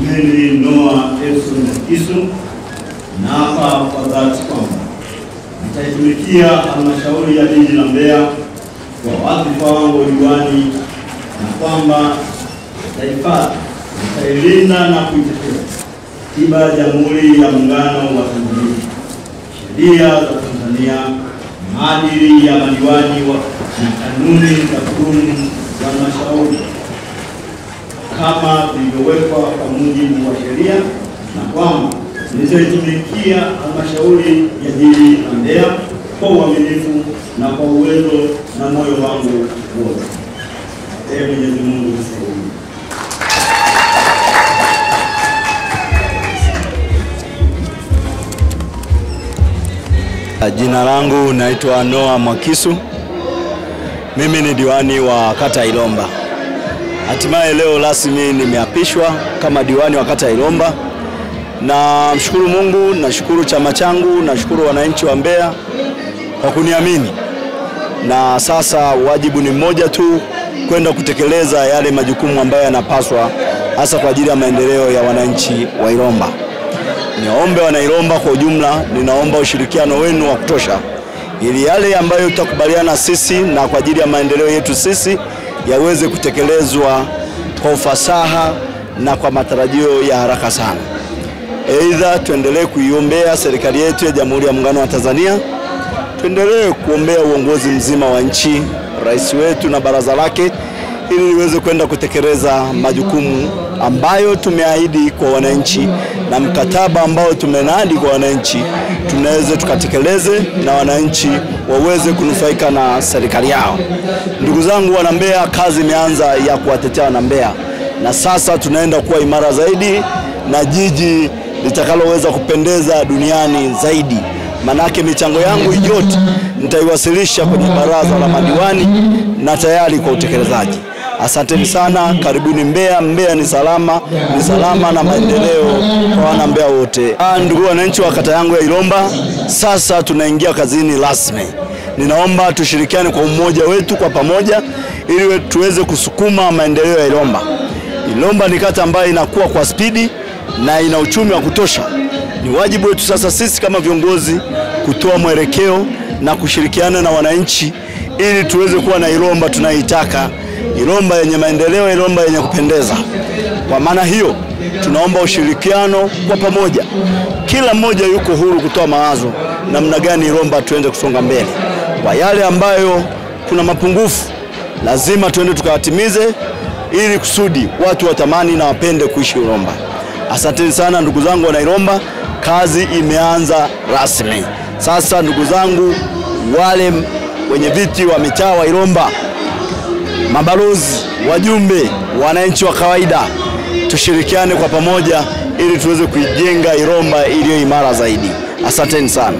Mimi Noah Edson Mwakisu naapa kwa dhati kwamba nitaitumikia halmashauri ya jiji la Mbeya kwa wadhifa wangu wa diwani, na kwamba nitahifadhi, nitailinda na kuitetea Katiba ya Jamhuri ya Muungano wa Tanzania, sheria za Tanzania, maadili ya madiwani na kanuni za kudumu za halmashauri kama vilivyowekwa kwa mujibu wa sheria, na kwamba nitaitumikia halmashauri ya jiji la Mbeya kwa uaminifu na kwa uwezo na moyo wangu wote. Mwenyezi Mungu nisaidie. Jina langu naitwa Noah Mwakisu. Mimi ni diwani wa kata Ilomba. Hatimaye leo rasmi nimeapishwa kama diwani wa kata Ilomba. Na mshukuru Mungu, nashukuru chama changu, nashukuru wananchi wa Mbeya kwa kuniamini. Na sasa wajibu ni mmoja tu, kwenda kutekeleza yale majukumu ambayo yanapaswa hasa kwa ajili ya maendeleo ya wananchi wa Ilomba. Niombe wana Ilomba kwa ujumla, ninaomba ushirikiano wenu wa kutosha ili yale ambayo tutakubaliana sisi na kwa ajili ya maendeleo yetu sisi yaweze kutekelezwa kwa ufasaha na kwa matarajio ya haraka sana. Aidha, tuendelee kuiombea serikali yetu ya Jamhuri ya Muungano wa Tanzania, tuendelee kuombea uongozi mzima wa nchi, rais wetu na baraza lake, ili liweze kwenda kutekeleza majukumu ambayo tumeahidi kwa wananchi, na mkataba ambao tumenadi kwa wananchi tunaweza tukatekeleze na wananchi waweze kunufaika na serikali yao. Ndugu zangu wana Mbeya, kazi imeanza ya kuwatetea wana Mbeya, na sasa tunaenda kuwa imara zaidi na jiji litakaloweza kupendeza duniani zaidi. Manake michango yangu yote nitaiwasilisha kwenye baraza la madiwani na tayari kwa utekelezaji. Asanteni sana, karibuni Mbeya. Mbeya ni salama na maendeleo kwa wana Mbeya wote. Ndugu wananchi wa kata yangu ya Ilomba, sasa tunaingia kazini rasmi. Ninaomba tushirikiane kwa umoja wetu kwa pamoja ili tuweze kusukuma maendeleo ya Ilomba. Ilomba ni kata ambayo inakuwa kwa spidi na ina uchumi wa kutosha. Ni wajibu wetu sasa sisi kama viongozi kutoa mwelekeo na kushirikiana na wananchi ili tuweze kuwa na Ilomba tunaitaka, Ilomba yenye maendeleo, Ilomba yenye kupendeza. Kwa maana hiyo, tunaomba ushirikiano kwa pamoja. Kila mmoja yuko huru kutoa mawazo namna gani Ilomba tuende kusonga mbele. Kwa yale ambayo kuna mapungufu, lazima tuende tukayatimize ili kusudi watu watamani na wapende kuishi Ilomba. Asanteni sana ndugu zangu wana Ilomba, kazi imeanza rasmi. Sasa ndugu zangu, wale wenye viti wa mitaa wa Ilomba, mabalozi, wajumbe, wananchi wa kawaida, tushirikiane kwa pamoja ili tuweze kuijenga Ilomba iliyo imara zaidi. Asanteni sana.